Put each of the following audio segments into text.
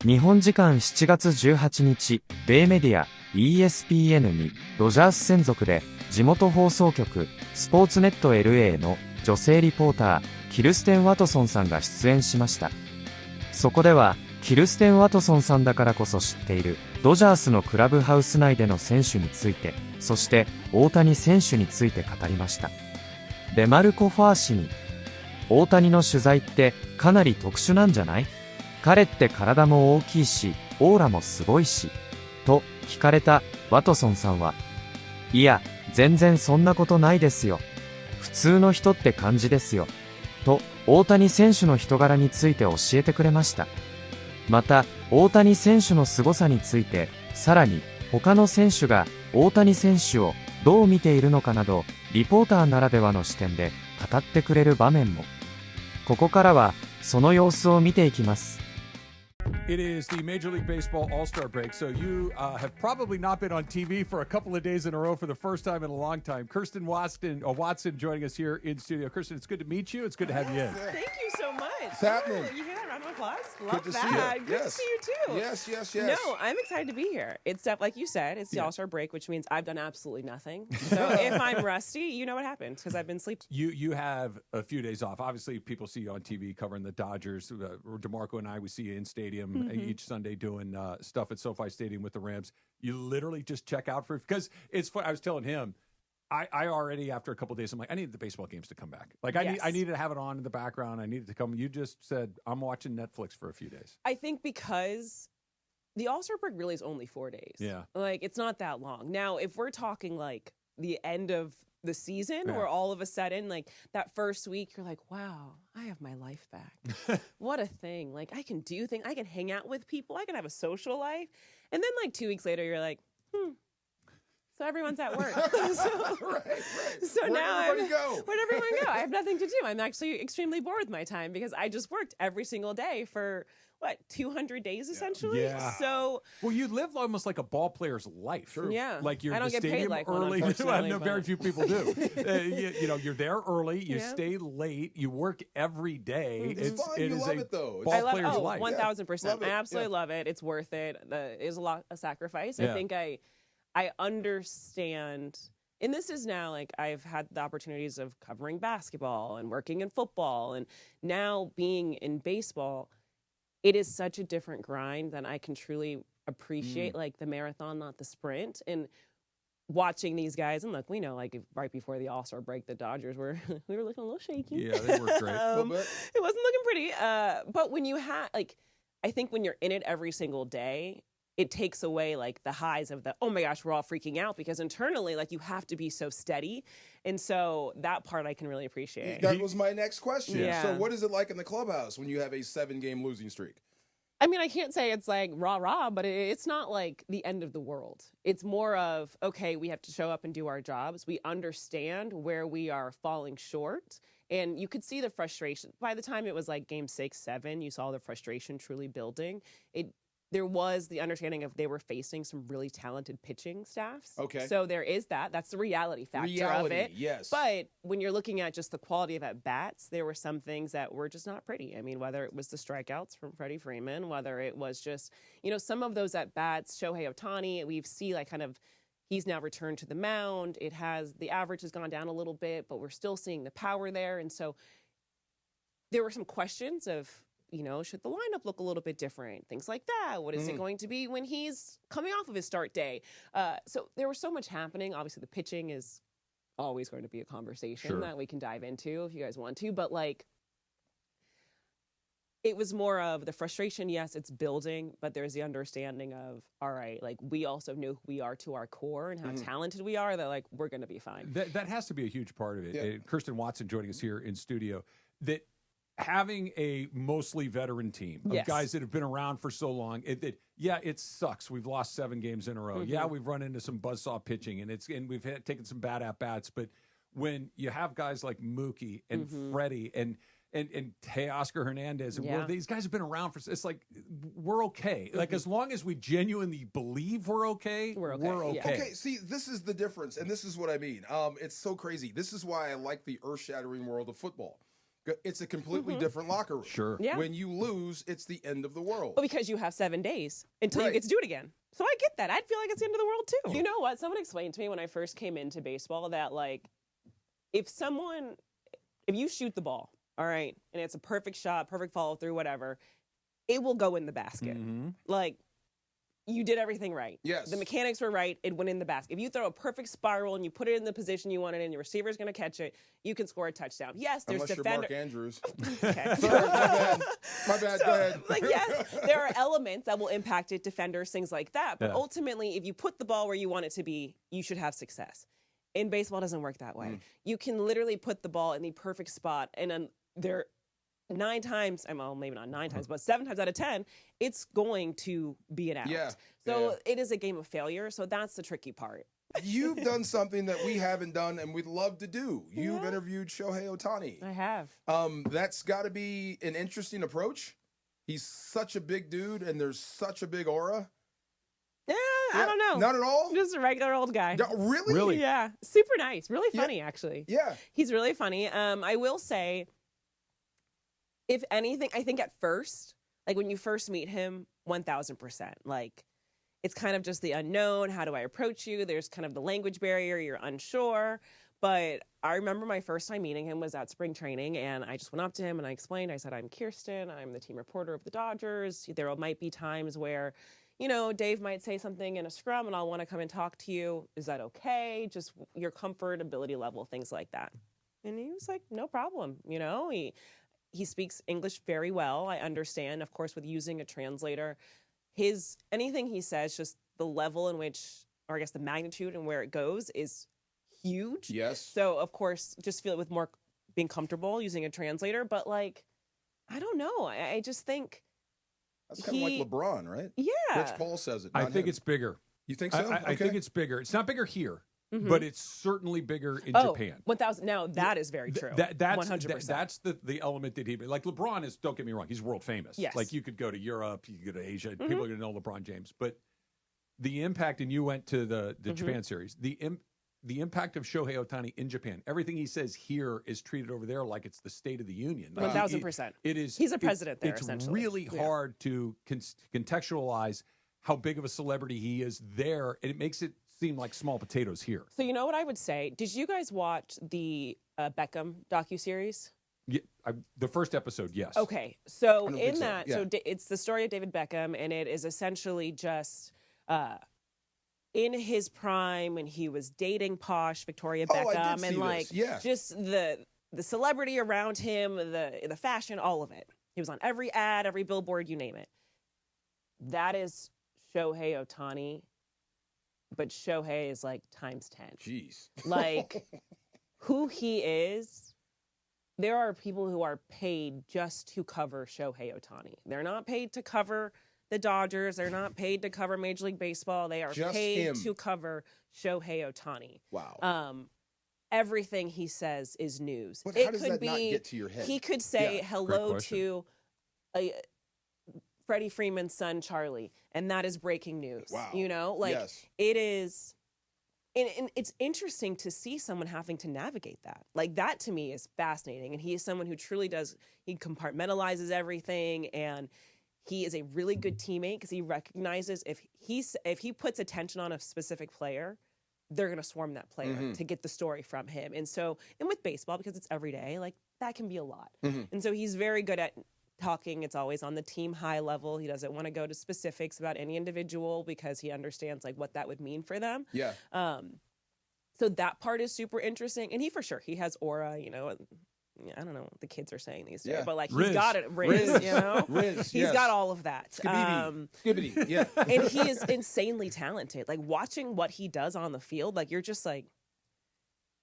日本時間7月18日、米メディア ESPN にドジャース専属で地元放送局スポーツネット LA の女性リポーターキルステン・ワトソンさんが出演しました。そこではキルステン・ワトソンさんだからこそ知っているドジャースのクラブハウス内での選手について、そして大谷選手について語りました。デマルコ・ファー氏に、大谷の取材ってかなり特殊なんじゃない？彼って体も大きいし、オーラもすごいし、と聞かれたワトソンさんは、いや、全然そんなことないですよ。普通の人って感じですよ。と、大谷選手の人柄について教えてくれました。また、大谷選手の凄さについて、さらに、他の選手が大谷選手をどう見ているのかなど、リポーターならではの視点で語ってくれる場面も。ここからは、その様子を見ていきます。It is the Major League Baseball All-Star break, so you have probably not been on TV for a couple of days in a row for the first time in a long time. Kirsten Watson joining us here in studio. Kirsten, it's good to meet you. It's good to have you in. Thank you so much. What's happening? You hear that round of applause? Good to Love see that. you. Good to Yes. see you too. Yes. No, I'm excited to be here. It's like you said, it's the All-Star break, which means I've done absolutely nothing. So if I'm rusty, you know what happened because I've been sleeping. You have a few days off. Obviously, people see you on TV covering the Dodgers. DeMarco and I, we see you in stadium each Sunday doing stuff at SoFi Stadium with the Rams. You literally just check out for, because it's fun. I was telling him, I already, after a couple of days, I'm like, I need the baseball games to come back. Like, I needed to have it on in the background. I needed to come. You just said, I'm watching Netflix for a few days. I think because the All-Star break really is only 4 days. Yeah. Like, it's not that long. Now, if we're talking like the end of the season where all of a sudden, like that first week, you're like, wow, I have my life back. What a thing. Like, I can do things. I can hang out with people. I can have a social life. And then like 2 weeks later, you're like, so everyone's at work. So Where'd now everybody go? Where'd everyone go? I have nothing to do. I'm actually extremely bored with my time because I just worked every single day for 200 days essentially. Yeah. So well, you live almost like a ball player's life. True. Yeah. Like you're I in don't the get paid stadium like one, early. unfortunately, No, very but- few people do. You know, you're there early. You stay late. You work every day. It's fun. It You is love a it, though. ball I love player's 1,000%. life. Love I it. absolutely Yeah. love it. It's worth it. It is a lot of sacrifice. Yeah. I think I understand. And this is now like I've had the opportunities of covering basketball and working in football and now being in baseball. It is such a different grind than I can truly appreciate, like the marathon, not the sprint. And watching these guys, and look, we know, like right before the All-Star break, the Dodgers we were looking a little shaky. Yeah, they worked great. A little bit. It wasn't looking pretty. But when you have, like, I think when you're in it every single day, it takes away like the highs of the, oh my gosh, we're all freaking out because internally, like you have to be so steady. And so that part I can really appreciate. That was my next question. Yeah. So what is it like in the clubhouse when you have a 7-game losing streak? I mean, I can't say it's like rah, but it's not like the end of the world. It's more of, okay, we have to show up and do our jobs. We understand where we are falling short. And you could see the frustration. By the time it was like game 6, 7, you saw the frustration truly building. There was the understanding of they were facing some really talented pitching staffs. Okay. So there is that. That's the reality factor of it. Yes. But when you're looking at just the quality of at-bats, there were some things that were just not pretty. I mean, whether it was the strikeouts from Freddie Freeman, whether it was just, some of those at-bats, Shohei Ohtani, we see like kind of, he's now returned to the mound. The average has gone down a little bit, but we're still seeing the power there. And so there were some questions of, should the lineup look a little bit different? Things like that. What is it going to be when he's coming off of his start day? So there was so much happening. Obviously, the pitching is always going to be a conversation that we can dive into if you guys want to. But, like, it was more of the frustration. Yes, it's building, but there's the understanding of, all right, like, we also know who we are to our core and how talented we are, that, like, we're going to be fine. That has to be a huge part of it. Yeah. Kirsten Watson joining us here in studio. That having a mostly veteran team of guys that have been around for so long, it sucks. We've lost 7 games in a row. Yeah, we've run into some buzzsaw pitching, and we've taken some bad at bats. But when you have guys like Mookie and Freddie and Teoscar Hernandez, and these guys have been around it's like we're okay. Like as long as we genuinely believe we're okay, we're okay. Yeah. Okay, see, this is the difference, and this is what I mean. It's so crazy. This is why I like the earth-shattering world of football. It's a completely different locker room. Sure. Yeah. When you lose, it's the end of the world. Well, because you have 7 days until you Right. get to do it again. So I get that. I'd feel like it's the end of the world too. You know what? Someone explained to me when I first came into baseball that like, if you shoot the ball, all right, and it's a perfect shot, perfect follow through, whatever, it will go in the basket. Like, you did everything right. Yes. The mechanics were right. It went in the basket. If you throw a perfect spiral and you put it in the position you want it in, your receiver's going to catch it, you can score a touchdown. Yes, there's Unless defender. you're Mark Andrews. Okay. Sorry, my bad. Go ahead. Like, yes, there are elements that will impact it, defenders, things like that. But Yeah. ultimately, if you put the ball where you want it to be, you should have success. In baseball, it doesn't work that way. You can literally put the ball in the perfect spot, and then there 9 times, well, maybe not 9 times, but 7 times out of 10, it's going to be an out. Yeah, So yeah. it is a game of failure. So that's the tricky part. You've done something that we haven't done and we'd love to do. You've Yeah. interviewed Shohei Ohtani. I have. That's got to be an interesting approach. He's such a big dude and there's such a big aura. Yeah, I don't know. Not at all? Just a regular old guy. No, really? Really? Yeah, super nice. Really Yeah. funny, actually. Yeah. He's really funny. I will say, if anything, I think at first, like when you first meet him, 1000%. Like, it's kind of just the unknown. How do I approach you? There's kind of the language barrier. You're unsure. But I remember my first time meeting him was at spring training, and I just went up to him and I explained. I said, I'm Kirsten. I'm the team reporter of the Dodgers. There might be times where, you know, Dave might say something in a scrum, and I'll want to come and talk to you. Is that okay? Just your comfort, ability level, things like that. And he was like, no problem. You know, he speaks English very well. I understand, of course, with using a translator. Anything he says, just the level in which, or I guess the magnitude and where it goes is huge. Yes. So, of course, just feel it with more being comfortable using a translator. But, like, I don't know. I just think. That's kind of like LeBron, right? Yeah. Rich Paul says it. I not think him. it's bigger. You think so? I Okay. think it's bigger. It's not bigger here, Mhm. but it's certainly bigger in Oh, Japan. 1,000. Now, that is very true. That's 100%. That's the element that like LeBron is. Don't get me wrong, he's world famous. Yes. Like you could go to Europe, you could go to Asia, people are going to know LeBron James. But the impact, and you went to the Japan series. The impact of Shohei Ohtani in Japan. Everything he says here is treated over there like it's the State of the Union. Like, 1,000%. It is. He's a president there, It's essentially. really Yeah. hard to contextualialize how big of a celebrity he is there, and it makes it seem like small potatoes here. So, you know what I would say? Did you guys watch the Beckham docuseries? Yeah, the first episode, yes. Okay, so don't in think so. that, Yeah. it's the story of David Beckham, and it is essentially just in his prime when he was dating posh Victoria Oh, I did Beckham, see and this. like Yeah. just the celebrity around him, the fashion, all of it. He was on every ad, every billboard, you name it. That is Shohei Ohtani, but Shohei is like times 10. Jeez. Like who he is. There are people who are paid just to cover Shohei Ohtani. They're not paid to cover the Dodgers. They're not paid to cover Major League Baseball. They are Just paid him. to cover Shohei Ohtani. Wow. Everything he says is news. But it how does could that be, not get to your head? He could say Yeah, hello great question. to Freddie Freeman's son, Charlie, and that is breaking news. Wow. You know, like Yes. it is. And it's interesting to see someone having to navigate that. Like that to me is fascinating. And he is someone who truly he compartmentalizes everything, and he is a really good teammate because he recognizes if he puts attention on a specific player, they're going to swarm that player to get the story from him. And with baseball, because it's every day, like that can be a lot. And so he's very good at talking. It's always on the team high level. He doesn't want to go to specifics about any individual because he understands like what that would mean for them. Yeah. So that part is super interesting. And he has aura, you know. I don't know what the kids are saying these days, Yeah. but like Riz. he's got it, Riz, you know. Riz, He's yes. got all of that. Skibbity. Yeah. And he is insanely talented. Like watching what he does on the field, like you're just like,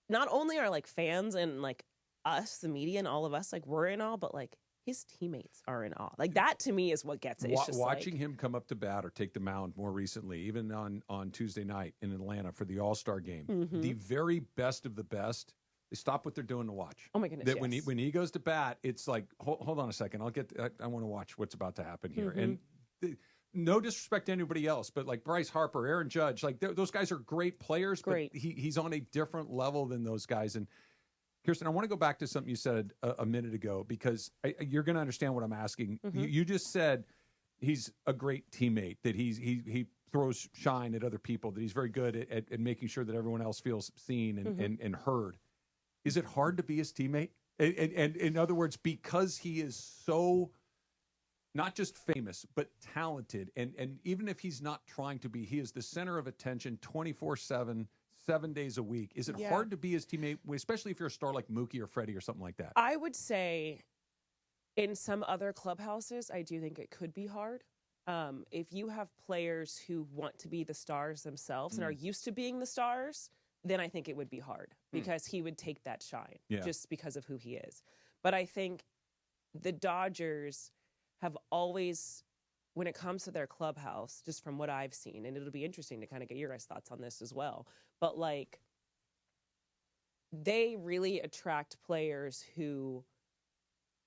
not only are like fans and like us, the media and all of us, like we're in awe, but like his teammates are in awe. Like that to me is what gets it. It's just Watching like, him come up to bat or take the mound more recently, even on Tuesday night in Atlanta for the All-Star game, the very best of the best, they stop what they're doing to watch. Oh my goodness! That yes. when he goes to bat, it's like, hold on a second, I want to watch what's about to happen here. And no disrespect to anybody else, but like Bryce Harper, Aaron Judge, like those guys are great players, Great. but he's on a different level than those guys. And Kirsten, I want to go back to something you said a minute ago, because you're going to understand what I'm asking. Mm-hmm. You just said he's a great teammate, that he throws shine at other people, that he's very good at making sure that everyone else feels seen and heard. Is it hard to be his teammate? And in other words, because he is so not just famous, but talented, and even if he's not trying to be, he is the center of attention 24/7, 7 days a week. Is it hard to be his teammate, especially if you're a star like Mookie or Freddie or something like that? I would say in some other clubhouses, I do think it could be hard. If you have players who want to be the stars themselves and are used to being the stars, then I think it would be hard because he would take that shine just because of who he is. But I think the Dodgers have always, when it comes to their clubhouse, just from what I've seen, and it'll be interesting to kind of get your guys' thoughts on this as well, but like they really attract players who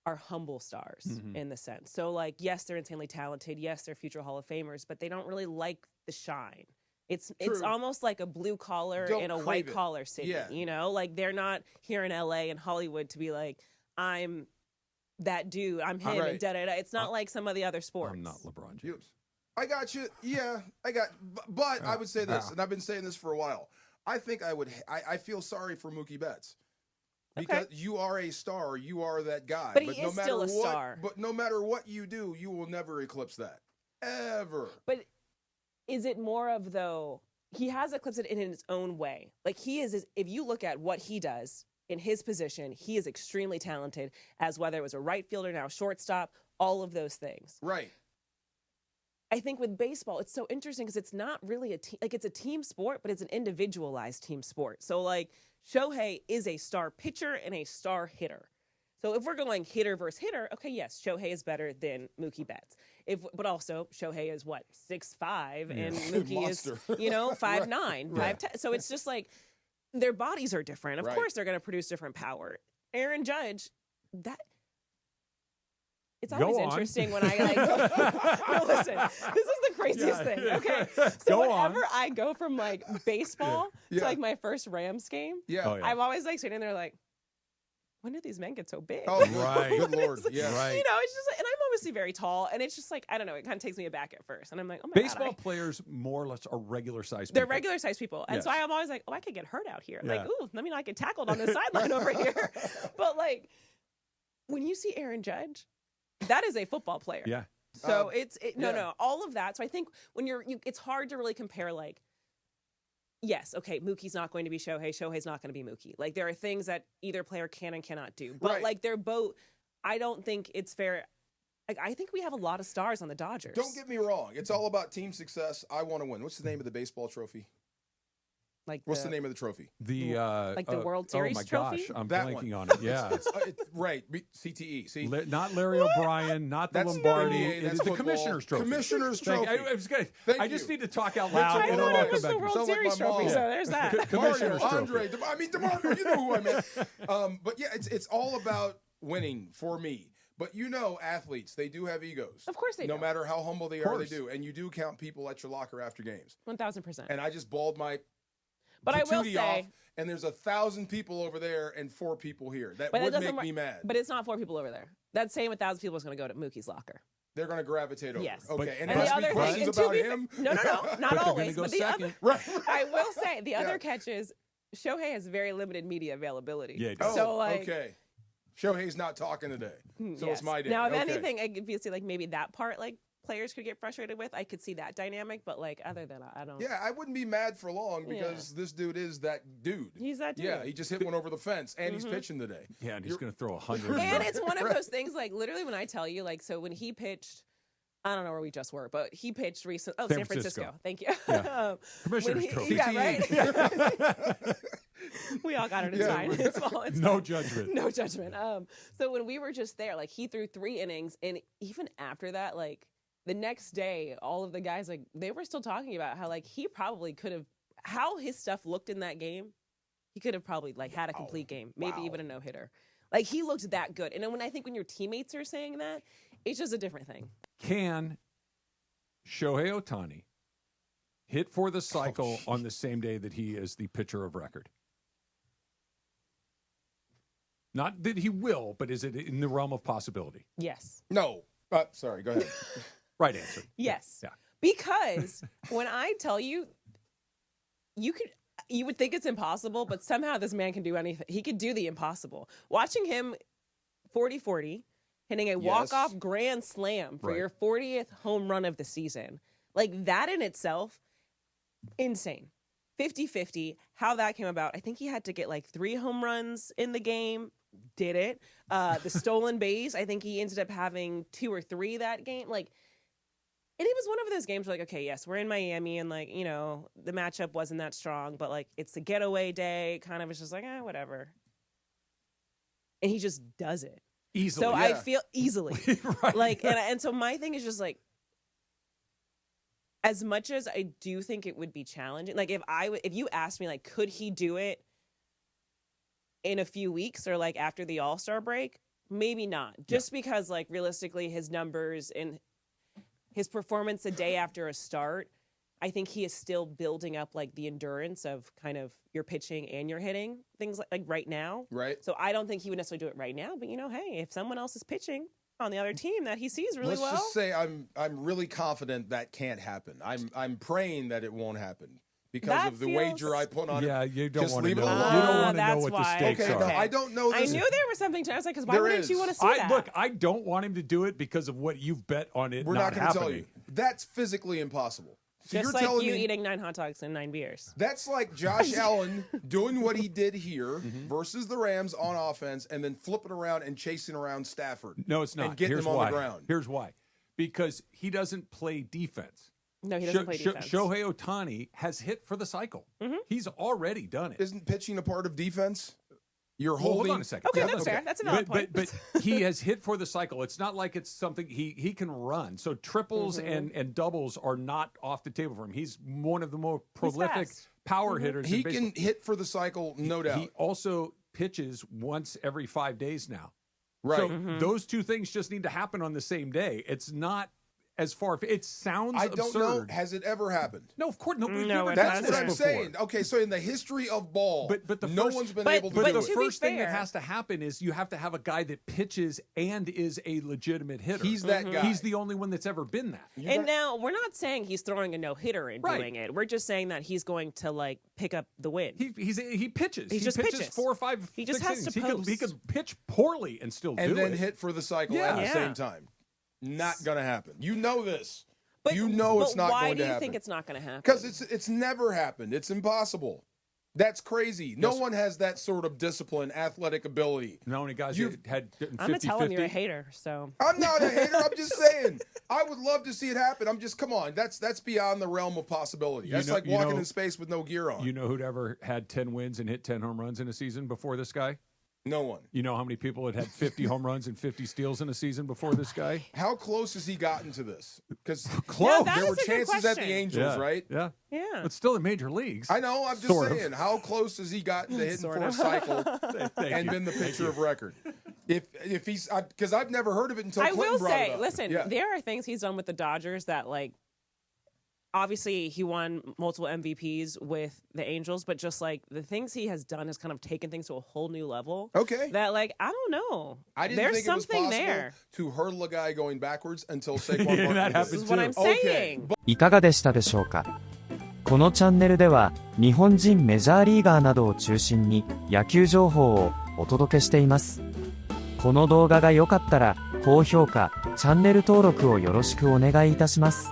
are humble stars in the sense. So like, yes, they're insanely talented. Yes, they're future Hall of Famers, but they don't really like the shine. It's almost like a blue collar in a white collar city, you know, like they're not here in LA and Hollywood to be like, I'm that dude, I'm him, and da-da-da. It's not like some of the other sports. I'm not LeBron James. I got you. Yeah, but I would say this, and I've been saying this for a while. I think I feel sorry for Mookie Betts. Because you are a star, you are that guy. But he is still a star. But no matter what you do, you will never eclipse that. Ever. But is it more of, though, he has eclipsed it in his own way. Like he is, if you look at what he does in his position, he is extremely talented, as whether it was a right fielder, now shortstop, all of those things. Right. I think with baseball, it's so interesting because it's not really it's a team sport, but it's an individualized team sport. So like Shohei is a star pitcher and a star hitter. So if we're going hitter versus hitter, okay, yes, Shohei is better than Mookie Betts. But also Shohei is what, 6'5", and Mookie is 5'9", 5'10". So it's just like their bodies are different. Of course, they're going to produce different power. Aaron Judge, it's always interesting when I like. No, listen, this is the craziest thing. Okay, so whenever I go from like baseball to like my first Rams game, I'm always like sitting there like, when did these men get so big? Oh, right. Good Lord. Yeah. Right. You know, it's just like, and I'm obviously very tall, and it's just like, I don't know, it kind of takes me aback at first. And I'm like, oh my God. Baseball players more or less are regular sized people. They're regular sized people. And so I'm always like, oh, I could get hurt out here. Like, ooh, let me not get tackled on the sideline over here. But like, when you see Aaron Judge, that is a football player. Yeah. So no, all of that. So I think when it's hard to really compare, like, yes, okay, Mookie's not going to be Shohei. Shohei's not going to be Mookie. Like, there are things that either player can and cannot do. But, like, they're both, I don't think it's fair. Like, I think we have a lot of stars on the Dodgers. Don't get me wrong. It's all about team success. I want to win. What's the name of the baseball trophy? Like what's the name of the trophy? The World Series trophy? Oh, my gosh. I'm blanking on it. Yeah. Right. CTE. See? Not Larry O'Brien, not the Lombardi. It's the Commissioner's Trophy. Commissioner's Trophy. I just need to talk out loud. I thought it was the World Series trophy, so there's that. Commissioner's Andre. DeMarco, you know who I meant. But yeah, it's all about winning for me. But you know, athletes, they do have egos. Of course they do. No matter how humble they are, they do. And you do count people at your locker after games. 1,000%. And I just balled my But I will say, off, and there's 1,000 people over there and 4 people here. That would make me mad. But it's not 4 people over there. That same 1,000 people is going to go to Mookie's locker. They're going to gravitate over. Yes. Okay. And the other questions about him? No, not always. Go but the second. other, I will say the other catch is Shohei has very limited media availability. Yeah. So like, okay. Shohei's not talking today, so it's my day. Now, if anything, if you see like maybe that part, like players could get frustrated with, I could see that dynamic. But like other than I don't. Yeah, I wouldn't be mad for long because this dude is that dude. He's that dude. Yeah, he just hit one over the fence, and he's pitching today. Yeah, and he's going to throw 100. And it's one of those things, like literally when I tell you, like, so when he pitched. I don't know where we just were, but he pitched recently. Oh, San Francisco. Thank you. Yeah. Commissioner's Trophy. Yeah, right? We all got it. It's fine. It's no fine. Judgment. No judgment. So when we were just there, like he threw 3 innings, and even after that, like the next day, all of the guys, like they were still talking about how like he probably could have, how his stuff looked in that game. He could have probably like had a complete game, maybe even a no-hitter. Like he looked that good. And then when I think when your teammates are saying that, it's just a different thing. Can Shohei Ohtani hit for the cycle on the same day that he is the pitcher of record? Not that he will, but is it in the realm of possibility? Yes. No. Sorry, go ahead. Right answer. Yes. Yeah. Because when I tell you, you would think it's impossible, but somehow this man can do anything. He could do the impossible. Watching him 40-40, hitting a walk-off grand slam for your 40th home run of the season. Like, that in itself, insane. 50-50, how that came about. I think he had to get like 3 home runs in the game. Did it. The stolen base, I think he ended up having 2 or 3 that game. Like, and it was one of those games where, like, okay, yes, we're in Miami, and, like, you know, the matchup wasn't that strong, but, like, it's the getaway day. Kind of was just like, whatever. And he just does it. Easily. So I feel easily. Right. Like, and so my thing is just, like, as much as I do think it would be challenging, like, if you asked me, like, could he do it in a few weeks or, like, after the All-Star break? Maybe not. Just because, like, realistically, his numbers and his performance a day after a start, I think he is still building up, like, the endurance of kind of your pitching and your hitting, things like right now. Right. So I don't think he would necessarily do it right now, but, you know, hey, if someone else is pitching on the other team that he sees really well. Let's just say I'm really confident that can't happen. I'm praying that it won't happen because That of the feels- wager I put on it. Yeah, you don't Just want to leave it know. alone. You don't want to know That's what the why. stakes Okay, are. no, I don't know I this. knew there was something to. I was like, because why There wouldn't is. you want to see that? Look, I don't want him to do it because of what you've bet on it We're not going to happening. tell you. That's physically impossible. So just you're like telling you me eating 9 hot dogs and 9 beers. that's like Josh Allen doing what he did here versus the Rams on offense and then flipping around and chasing around Stafford. No, it's not. And getting Here's him why. on the ground. Here's why. Because he doesn't play defense. No, he doesn't play defense. Shohei Ohtani has hit for the cycle. He's already done it. Isn't pitching a part of defense? You're Well, hold holding. on a second. Okay, Hold on that's a fair. second. That's a valid point. But he has hit for the cycle. It's not like it's something he can run. So triples and doubles are not off the table for him. He's one of the more prolific fast. power hitters. He in baseball. can hit for the cycle, no doubt. He also pitches once every 5 days now. Right. So those two things just need to happen on the same day. It's not as far. It sounds I don't absurd. know. Has it ever happened? No, of course, no. We've No, never it done That's this what I'm before. saying. Okay, so in the history of ball, But the no first- one's been but- able to But do the it. to be first thing that fair- has to happen is you have to have a guy that pitches and is a legitimate hitter. He's that guy. He's the only one that's ever been that. And now we're not saying he's throwing a no-hitter and Right. doing it. We're just saying that he's going to, like, pick up the win. He pitches. He just pitches pitches. 4 or 5. He just 6 has innings. to He post. could pitch poorly and still and do then it. hit for the cycle Yeah. at the Yeah. same time. Not going to happen. You know this. But you know it's but not why going do to you happen. think it's not going to happen? Because it's never happened. It's impossible. That's crazy. No Yes. one has that sort of discipline, athletic ability. You know how many guys You've- had 50-50? I'm going to tell him you're a hater, so. I'm not a hater. I'm just saying. I would love to see it happen. Come on. That's beyond the realm of possibility. That's like walking in space with no gear on. You know who'd ever had 10 wins and hit 10 home runs in a season before this guy? No one. You know how many people had 50 home runs and 50 steals in a season before this guy? How close has he gotten to this? Because Close. that there is were a good chances at the question. Angels, right? Yeah. Yeah. But still in major leagues. I know. I'm just Sort of. saying. How close has he gotten to hitting Sort for a of. cycle Thank and you. been the pitcher of record? If he's because I've never heard of it until I Clinton will brought it say, up. listen, Yeah. there are things he's done with the Dodgers that, like, obviously he won multiple MVPs with the Angels, but just, like, the things he has done has kind of taken things to a whole new level. Okay. That, like, I don't know. I didn't There's think it was something possible there. to hurdle a guy going backwards until Saquon Yeah, Barkley that did. happened This is what I'm Okay. saying. いかがでしたでしょうか。このチャンネルでは日本人メジャーリーガーなどを中心に野球情報をお届けしています。この動画が良かったら高評価、チャンネル登録をよろしくお願いいたします。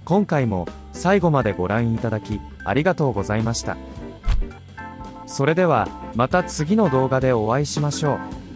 今回も最後までご覧いただきありがとうございました。それではまた次の動画でお会いしましょう。